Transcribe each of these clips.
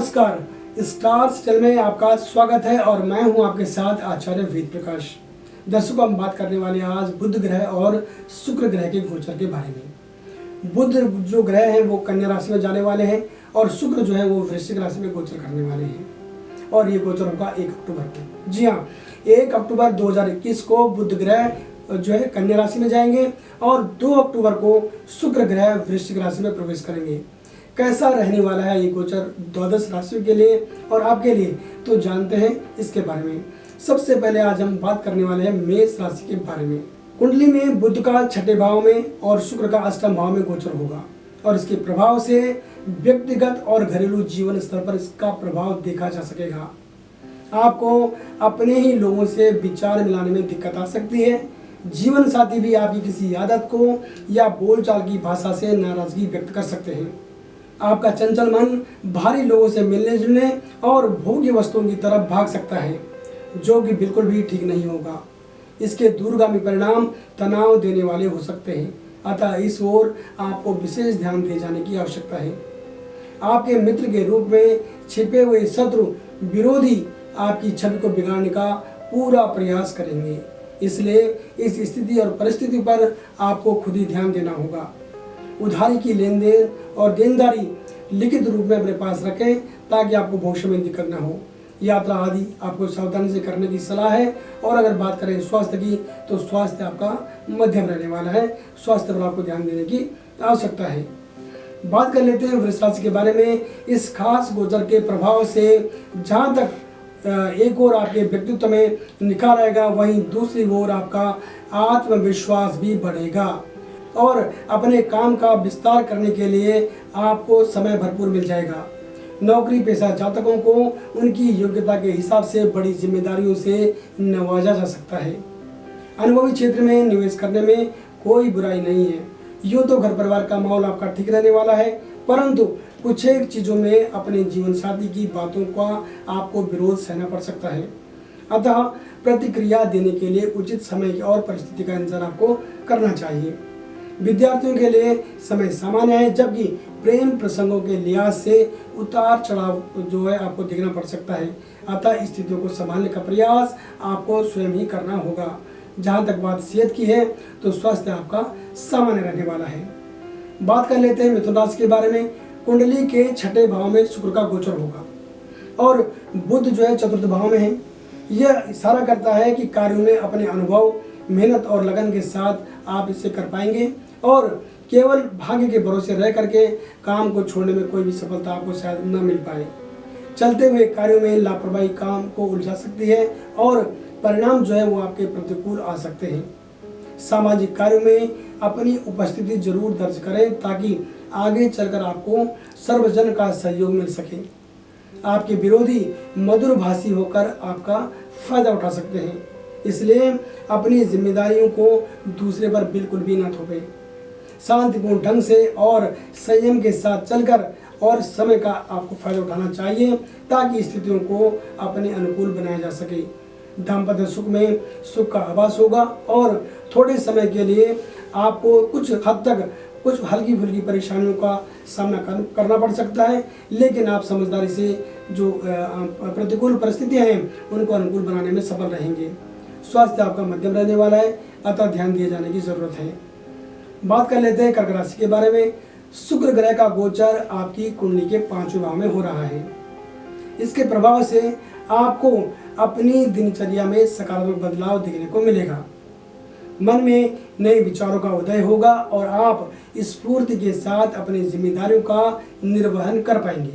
नमस्कार, stars channel में आपका स्वागत है और मैं हूं आपके साथ आचार्य वेद प्रकाश। दर्शकों, हम बात करने वाले हैं आज बुध ग्रह और शुक्र ग्रह के गोचर के बारे में। बुध जो ग्रह हैं वो कन्या राशि में जाने वाले हैं और शुक्र जो है वो वृश्चिक राशि में गोचर करने वाले हैं और ये गोचर होगा 1 अक्टूबर को। जी हाँ, 1 अक्टूबर 2021 को बुध ग्रह जो है कन्या राशि में जाएंगे और 2 अक्टूबर को शुक्र ग्रह वृश्चिक राशि में प्रवेश करेंगे। कैसा रहने वाला है ये गोचर द्वादश राशियों के लिए और आपके लिए, तो जानते हैं इसके बारे में। सबसे पहले आज हम बात करने वाले हैं मेष राशि के बारे में। कुंडली में बुध का 6ठे भाव में और शुक्र का 8वें भाव में गोचर होगा और इसके प्रभाव से व्यक्तिगत और घरेलू जीवन स्तर पर इसका प्रभाव देखा जा सकेगा। आपको अपने ही लोगों से विचार मिलाने में दिक्कत आ सकती है। जीवन साथी भी आपकी किसी आदत को या बोलचाल की भाषा से नाराजगी व्यक्त कर सकते हैं। आपका चंचल मन भारी लोगों से मिलने जुलने और भोग्य वस्तुओं की तरफ भाग सकता है, जो कि बिल्कुल भी ठीक नहीं होगा। इसके दूरगामी परिणाम तनाव देने वाले हो सकते हैं, अतः इस ओर आपको विशेष ध्यान दिए जाने की आवश्यकता है। आपके मित्र के रूप में छिपे हुए शत्रु विरोधी आपकी छवि को बिगाड़ने का पूरा प्रयास करेंगे, इसलिए इस स्थिति और परिस्थिति पर आपको खुद ही ध्यान देना होगा। उधारी की लेन देन और देनदारी लिखित रूप में अपने पास रखें ताकि आपको भविष्य में दिक्कत न हो। यात्रा आदि आपको सावधानी से करने की सलाह है। और अगर बात करें स्वास्थ्य की, तो स्वास्थ्य आपका मध्यम रहने वाला है। स्वास्थ्य पर आपको ध्यान देने की आवश्यकता है। बात कर लेते हैं वृश्चिक राशि के बारे में। इस खास गोचर के प्रभाव से जहाँ तक एक ओर आपके व्यक्तित्व में निखार आएगा, वहीं दूसरी ओर आपका आत्मविश्वास भी बढ़ेगा और अपने काम का विस्तार करने के लिए आपको समय भरपूर मिल जाएगा। नौकरी पेशा जातकों को उनकी योग्यता के हिसाब से बड़ी जिम्मेदारियों से नवाजा जा सकता है। अनुभवी क्षेत्र में निवेश करने में कोई बुराई नहीं है। यूँ तो घर परिवार का माहौल आपका ठीक रहने वाला है, परंतु कुछ एक चीज़ों में अपने जीवन साथी की बातों का आपको विरोध सहना पड़ सकता है। अतः प्रतिक्रिया देने के लिए उचित समय और परिस्थिति का इंतजार आपको करना चाहिए। विद्यार्थियों के लिए समय सामान्य है, जबकि प्रेम प्रसंगों के लिहाज से उतार चढ़ाव जो है आपको देखना पड़ सकता है। अतः स्थितियों को संभालने का प्रयास आपको स्वयं ही करना होगा। जहाँ तक बात सेहत की है, तो स्वास्थ्य आपका सामान्य रहने वाला है। बात कर लेते हैं मिथुन राशि के बारे में। कुंडली के 6ठे भाव में शुक्र का गोचर होगा और बुध जो है 4th भाव में है। यह इशारा करता है कि कार्यों में अपने अनुभव, मेहनत और लगन के साथ आप इसे कर पाएंगे और केवल भाग्य के भरोसे रह करके काम को छोड़ने में कोई भी सफलता आपको शायद न मिल पाए। चलते हुए कार्यों में लापरवाही काम को उलझा सकती है और परिणाम जो है वो आपके प्रतिकूल आ सकते हैं। सामाजिक कार्यों में अपनी उपस्थिति जरूर दर्ज करें ताकि आगे चलकर आपको सर्वजन का सहयोग मिल सके। आपके विरोधी मधुरभाषी होकर आपका फायदा उठा सकते हैं, इसलिए अपनी जिम्मेदारियों को दूसरे पर बिल्कुल भी न थोपें। शांतिपूर्ण ढंग से और संयम के साथ चलकर और समय का आपको फायदा उठाना चाहिए ताकि स्थितियों को अपने अनुकूल बनाया जा सके। दाम्पत्य सुख में सुख का आभास होगा और थोड़े समय के लिए आपको कुछ हद तक कुछ हल्की फुल्की परेशानियों का सामना करना पड़ सकता है, लेकिन आप समझदारी से जो प्रतिकूल परिस्थितियां हैं उनको अनुकूल बनाने में सफल रहेंगे। स्वास्थ्य आपका मध्यम रहने वाला है, अतः ध्यान दिए जाने की जरूरत है। बात कर लेते हैं कर्क राशि के बारे में। शुक्र ग्रह का गोचर आपकी कुंडली के 5वें भाव में हो रहा है। इसके प्रभाव से आपको अपनी दिनचर्या में सकारात्मक बदलाव देखने को मिलेगा। मन में नए विचारों का उदय होगा और आप स्फूर्ति के साथ अपनी जिम्मेदारियों का निर्वहन कर पाएंगे।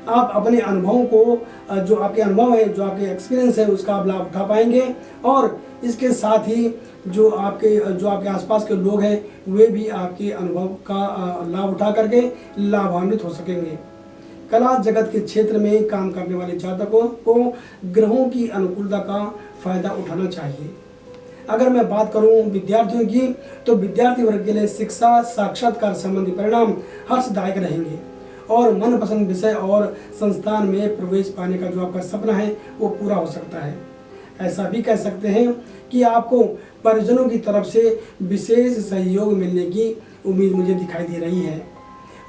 आप अपने अनुभवों को, जो आपके अनुभव है, जो आपके एक्सपीरियंस है, उसका आप लाभ उठा पाएंगे और इसके साथ ही जो आपके आसपास के लोग हैं वे भी आपके अनुभव का लाभ उठा करके लाभान्वित हो सकेंगे। कला जगत के क्षेत्र में काम करने वाले जातकों को ग्रहों की अनुकूलता का फायदा उठाना चाहिए। अगर मैं बात करूं विद्यार्थियों की, तो विद्यार्थी वर्ग के लिए शिक्षा साक्षात्कार संबंधी परिणाम हर्षदायक रहेंगे और मनपसंद विषय और संस्थान में प्रवेश पाने का जो आपका सपना है वो पूरा हो सकता है। ऐसा भी कह सकते हैं कि आपको परिजनों की तरफ से विशेष सहयोग मिलने की उम्मीद मुझे दिखाई दे रही है।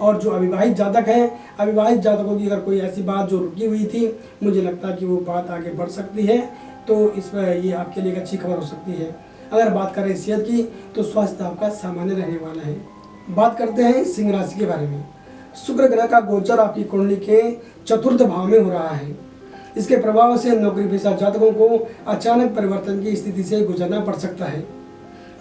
और जो अविवाहित जातक हैं, अविवाहित जातकों की अगर कोई ऐसी बात जो रुकी हुई थी, मुझे लगता है कि वो बात आगे बढ़ सकती है, तो इसमें ये आपके लिए एक अच्छी खबर हो सकती है। अगर बात करें सेहत की, तो स्वास्थ्य आपका सामान्य रहने वाला है। बात करते हैं सिंह राशि के बारे में। शुक्र ग्रह का गोचर आपकी कुंडली के चतुर्थ भाव में हो रहा है। इसके प्रभाव से नौकरी पेशा जातकों को अचानक परिवर्तन की स्थिति से गुजरना पड़ सकता है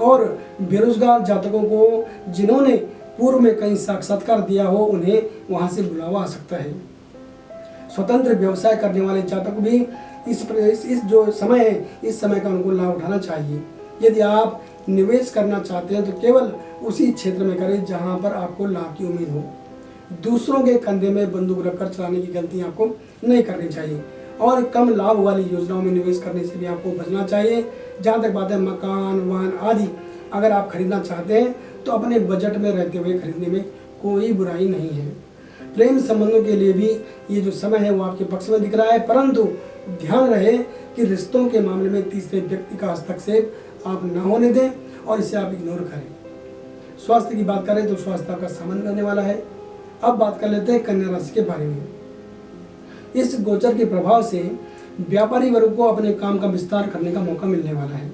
और बेरोजगार जातकों को जिन्होंने पूर्व में कहीं साक्षात्कार दिया हो, उन्हें वहां से बुलावा आ सकता है। स्वतंत्र व्यवसाय करने वाले जातक भी इस जो समय है, इस समय का उनको लाभ उठाना चाहिए। यदि आप निवेश करना चाहते हैं तो केवल उसी क्षेत्र में करें जहां पर आपको लाभ की उम्मीद हो। दूसरों के कंधे में बंदूक रखकर चलाने की गलती आपको नहीं करनी चाहिए और कम लाभ वाली योजनाओं में निवेश करने से भी आपको बचना चाहिए। जहाँ तक बात है मकान, वाहन आदि अगर आप खरीदना चाहते हैं तो अपने बजट में रहते हुए खरीदने में कोई बुराई नहीं है। प्रेम संबंधों के लिए भी ये जो समय है वो आपके पक्ष में दिख रहा है, परंतु ध्यान रहे कि रिश्तों के मामले में तीसरे व्यक्ति का हस्तक्षेप आप न होने दें और इसे आप इग्नोर करें। स्वास्थ्य की बात करें तो स्वास्थ्य आपका सामान्य रहने वाला है। अब बात कर लेते हैं कन्या राशि के बारे में। इस गोचर के प्रभाव से व्यापारी वर्ग को अपने काम का विस्तार करने का मौका मिलने वाला है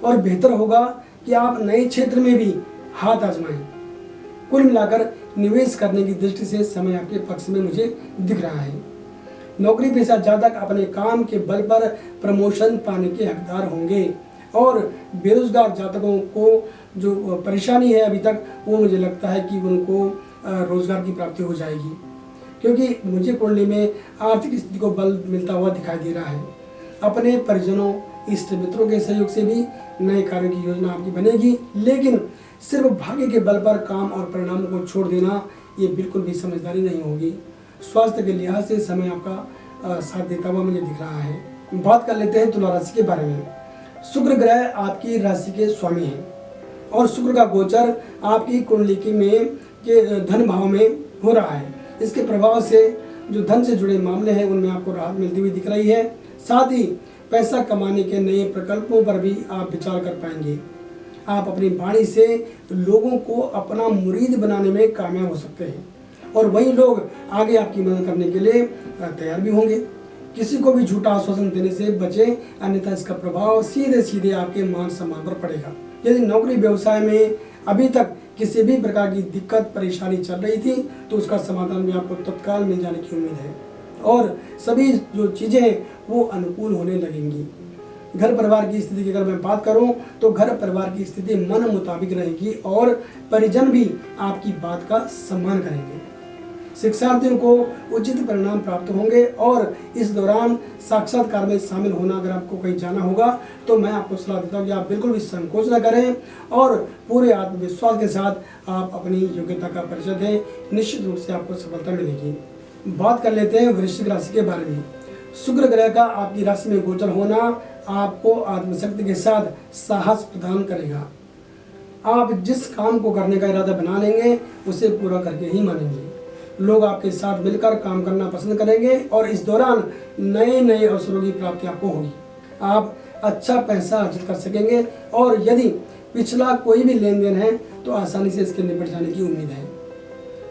और बेहतर होगा कि आप नए क्षेत्र में भी हाथ आजमाएं। कुल मिलाकर निवेश करने की दृष्टि से समय आपके पक्ष में मुझे दिख रहा है। नौकरी पेशा जातक अपने काम के बल पर प्रमोशन पाने के हकदार होंगे और बेरोजगार जातकों को जो परेशानी है अभी तक, वो मुझे लगता है कि उनको रोजगार की प्राप्ति हो जाएगी, क्योंकि मुझे कुंडली में आर्थिक स्थिति को बल मिलता हुआ दिखाई दे रहा है। अपने परिजनों, इष्ट मित्रों के सहयोग से भी नए कार्यों की योजना आपकी बनेगी, लेकिन सिर्फ भाग्य के बल पर काम और परिणामों को छोड़ देना ये बिल्कुल भी समझदारी नहीं होगी। स्वास्थ्य के लिहाज से समय आपका साथ देता हुआ मुझे दिख रहा है। बात कर लेते हैं तुला राशि के बारे में। शुक्र ग्रह आपकी राशि के स्वामी हैं और शुक्र का गोचर आपकी कुंडली में के धन भाव में हो रहा है। इसके प्रभाव से जो धन से जुड़े मामले हैं उनमें आपको राहत मिलती हुई दिख रही है। साथ ही पैसा कमाने के नए प्रकल्पों पर भी आप विचार कर पाएंगे। आप अपनी वाणी से लोगों को अपना मुरीद बनाने में कामयाब हो सकते हैं और वही लोग आगे आपकी मदद करने के लिए तैयार भी होंगे। किसी को भी झूठा आश्वासन देने से बचें, अन्यथा इसका प्रभाव सीधे सीधे आपके मान सम्मान पर पड़ेगा। यदि नौकरी व्यवसाय में अभी तक किसी भी प्रकार की दिक्कत परेशानी चल रही थी तो उसका समाधान भी आपको तत्काल मिल जाने की उम्मीद है और सभी जो चीज़ें हैं वो अनुकूल होने लगेंगी। घर परिवार की स्थिति की अगर मैं बात करूं तो घर परिवार की स्थिति मन मुताबिक रहेगी और परिजन भी आपकी बात का सम्मान करेंगे। शिक्षार्थियों को उचित परिणाम प्राप्त होंगे और इस दौरान साक्षात्कार में शामिल होना, अगर आपको कहीं जाना होगा तो मैं आपको सलाह देता हूँ कि आप बिल्कुल भी संकोच न करें और पूरे आत्मविश्वास के साथ आप अपनी योग्यता का परिचय दें। निश्चित रूप से आपको सफलता मिलेगी। बात कर लेते हैं वृश्चिक राशि के बारे में। शुक्र ग्रह का आपकी राशि में गोचर होना आपको आत्मशक्ति के साथ साहस प्रदान करेगा। आप जिस काम को करने का इरादा बना लेंगे उसे पूरा करके ही मानेंगे। लोग आपके साथ मिलकर काम करना पसंद करेंगे और इस दौरान नए नए अवसरों की प्राप्ति आपको होगी। आप अच्छा पैसा अर्जित कर सकेंगे और यदि पिछला कोई भी लेन देन है तो आसानी से इसके निपट जाने की उम्मीद है।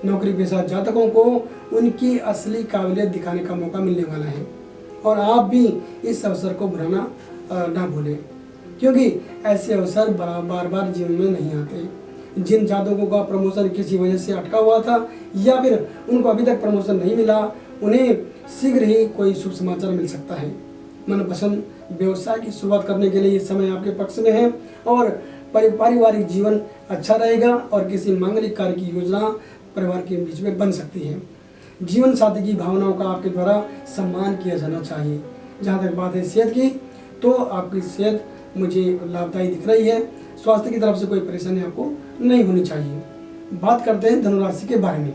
नौकरी पेशा जातकों को उनकी असली काबिलियत दिखाने का मौका मिलने वाला है और आप भी इस अवसर को भुलाना ना भूलें, क्योंकि ऐसे अवसर बार बार जीवन में नहीं आते। जिन जातकों का प्रमोशन किसी वजह से अटका हुआ था या फिर उनको अभी तक प्रमोशन नहीं मिला, उन्हें शीघ्र ही कोई शुभ समाचार मिल सकता है। मनपसंद व्यवसाय की शुरुआत करने के लिए ये समय आपके पक्ष में है और पारिवारिक जीवन अच्छा रहेगा और किसी मांगलिक कार्य की योजना परिवार के बीच में बन सकती है। जीवन साथी की भावनाओं का आपके द्वारा सम्मान किया जाना चाहिए। जहाँ तक बात है सेहत की, तो आपकी सेहत मुझे लाभदायी दिख रही है। स्वास्थ्य की तरफ से कोई परेशानी आपको नहीं होनी चाहिए। बात करते हैं धनुराशि के बारे में।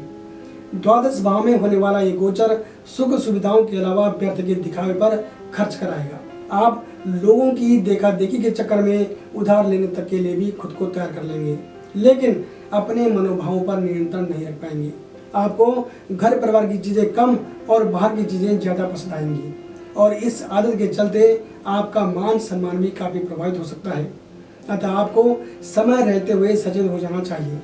द्वादश भाव में होने वाला ये गोचर सुख सुविधाओं के अलावा व्यर्थ के दिखावे पर खर्च कराएगा। आप लोगों की देखा देखी के चक्कर में उधार लेने तक के लिए भी खुद को तैयार कर लेंगे, लेकिन अपने मनोभावों पर नियंत्रण नहीं रख पाएंगे। आपको घर परिवार की चीज़ें कम और बाहर की चीज़ें ज़्यादा पसंद आएंगी और इस आदत के चलते आपका मान सम्मान भी काफ़ी प्रभावित हो सकता है। अतः आपको समय रहते हुए सचेत हो जाना चाहिए।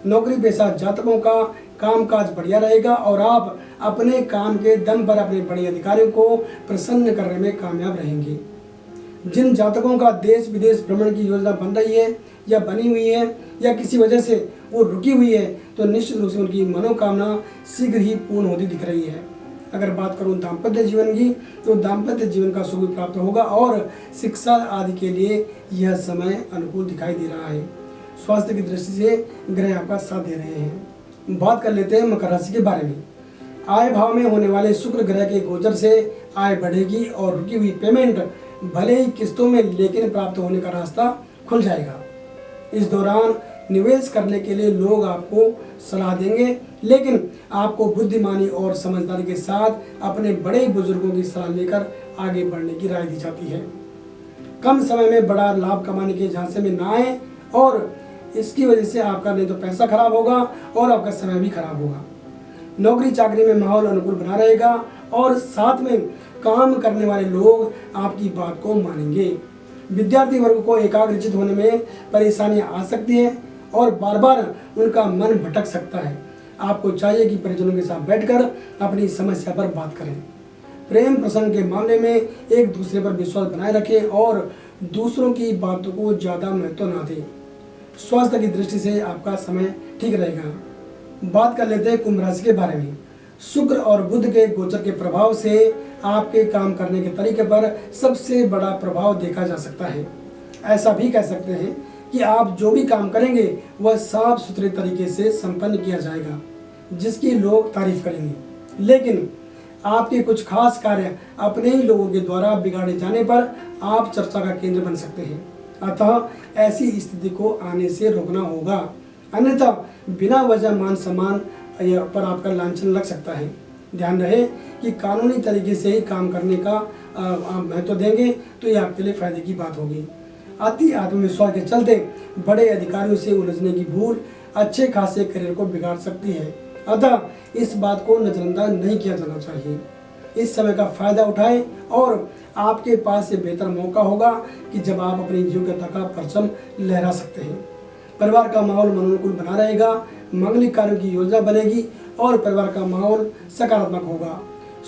नौकरी पेशा जातकों का कामकाज बढ़िया रहेगा और आप अपने काम के दम पर अपने बड़े अधिकारियों को प्रसन्न करने में कामयाब रहेंगे। जिन जातकों का देश विदेश भ्रमण की योजना बन रही है या बनी हुई है या किसी वजह से वो रुकी हुई है, तो निश्चित रूप से उनकी मनोकामना शीघ्र ही पूर्ण होती दिख रही है। अगर बात करूं दाम्पत्य जीवन की, तो दाम्पत्य जीवन का सुख भी प्राप्त होगा और शिक्षा आदि के लिए यह समय अनुकूल दिखाई दे रहा है। स्वास्थ्य की दृष्टि से ग्रह आपका साथ दे रहे हैं। बात कर लेते हैं मकर राशि के बारे में। आय भाव में होने वाले शुक्र ग्रह के गोचर से आय बढ़ेगी और रुकी हुई पेमेंट भले ही किस्तों में लेकिन प्राप्त होने का रास्ता खुल जाएगा। इस दौरान निवेश करने के लिए लोग आपको सलाह देंगे, लेकिन आपको बुद्धिमानी और समझदारी के साथ अपने बड़े बुजुर्गों की सलाह लेकर आगे बढ़ने की राय दी जाती है। कम समय में बड़ा लाभ कमाने के झांसे में ना आए और इसकी वजह से आपका नहीं तो पैसा खराब होगा और आपका समय भी खराब होगा। नौकरी चाकरी में माहौल अनुकूल बना रहेगा और साथ में काम करने वाले लोग आपकी बात को मानेंगे। विद्यार्थी वर्ग को एकाग्रचित होने में परेशानियां आ सकती हैं और बार बार उनका मन भटक सकता है। आपको चाहिए कि परिजनों के साथ बैठकर अपनी समस्या पर बात करें। प्रेम प्रसंग के मामले में एक दूसरे पर विश्वास बनाए रखें और दूसरों की बातों को ज़्यादा महत्व ना दें। स्वास्थ्य की दृष्टि से आपका समय ठीक रहेगा। बात कर लेते हैं कुंभ राशि के बारे में। शुक्र और बुध के गोचर के प्रभाव से आपके काम करने के तरीके पर सबसे बड़ा प्रभाव देखा जा सकता है। ऐसा भी कह सकते हैं कि आप जो भी काम करेंगे वह साफ सुथरे तरीके से संपन्न किया जाएगा, जिसकी लोग तारीफ करेंगे। लेकिन आपके कुछ खास कार्य अपने ही लोगों के द्वारा बिगाड़े जाने पर आप चर्चा का केंद्र बन सकते हैं। अतः ऐसी स्थिति को आने से रोकना होगा, अन्यथा बिना वजह मान सम्मान पर आपका लांछन लग सकता है। ध्यान रहे कि कानूनी तरीके से ही काम करने का आप महत्व देंगे तो ये आपके लिए फायदे की बात होगी। अति आत्मविश्वास के चलते बड़े अधिकारियों से उलझने की भूल अच्छे खासे करियर को बिगाड़ सकती है, अतः इस बात को नजरअंदाज नहीं किया जाना चाहिए। इस समय का फायदा उठाएं और आपके पास ये बेहतर मौका होगा कि जब आप अपनी योग्यता का परचम लहरा सकते हैं। परिवार का माहौल मनोनुकूल बना रहेगा, मांगलिक कार्यों की योजना बनेगी और परिवार का माहौल सकारात्मक होगा।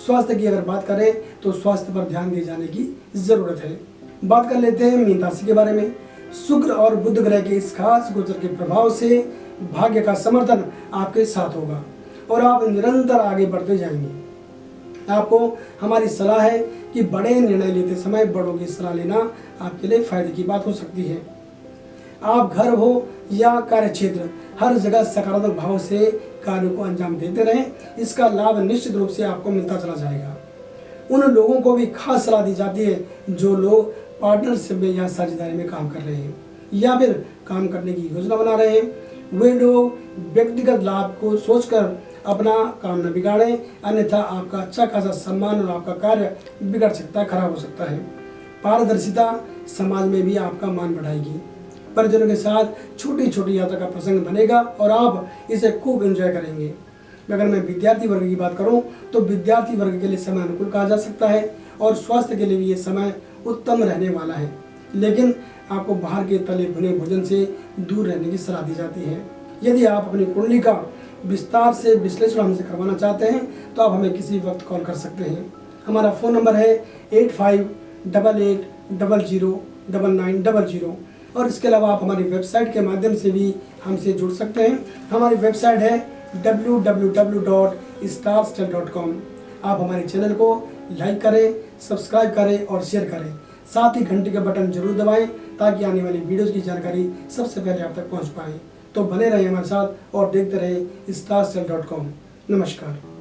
स्वास्थ्य की अगर बात करें तो स्वास्थ्य पर ध्यान दिए जाने की जरूरत है। बात कर लेते हैं मीन राशि के बारे में। शुक्र और बुध ग्रह के इस खास गोचर के प्रभाव से भाग्य का समर्थन आपके साथ होगा और आप निरंतर आगे बढ़ते जाएंगे। आपको हमारी सलाह है कि बड़े निर्णय लेते समय बड़ों की सलाह लेना आपके लिए फायदे की बात हो सकती है। आप घर हो या कार्य क्षेत्र, हर जगह सकारात्मक भाव से कार्यों को अंजाम देते रहें। इसका लाभ निश्चित रूप से आपको मिलता चला जाएगा। उन लोगों को भी खास सलाह दी जाती है जो लोग पार्टनरशिप में या साझेदारी में काम कर रहे हैं या फिर काम करने की योजना बना रहे हैं। वे लोग व्यक्तिगत लाभ को सोचकर अपना काम न बिगाड़ें, अन्यथा आपका अच्छा खासा सम्मान और आपका कार्य बिगड़ सकता है, खराब हो सकता है। पारदर्शिता समाज में भी आपका मान बढ़ाएगी। परिजनों के साथ छोटी छोटी यात्रा का प्रसंग बनेगा और आप इसे खूब एंजॉय करेंगे। अगर मैं विद्यार्थी वर्ग की बात करूं तो विद्यार्थी वर्ग के लिए समय अनुकूल कहा जा सकता है और स्वास्थ्य के लिए भी ये समय उत्तम रहने वाला है, लेकिन आपको बाहर के तले भुने भोजन से दूर रहने की सलाह दी जाती है। यदि आप अपनी कुंडली का विस्तार से विश्लेषण हमसे करवाना चाहते हैं तो आप हमें किसी वक्त कॉल कर सकते हैं। हमारा फ़ोन नंबर है 8588009900 और इसके अलावा आप हमारी वेबसाइट के माध्यम से भी हमसे जुड़ सकते हैं। हमारी वेबसाइट है www.starstyle.com। आप हमारे चैनल को लाइक करें, सब्सक्राइब करें और शेयर करें। साथ ही घंटी का बटन जरूर दबाएं ताकि आने वाली वीडियोज़ की जानकारी सबसे पहले आप तक पहुंच पाए। तो बने रहें हमारे साथ और देखते रहें starstyle.com। नमस्कार।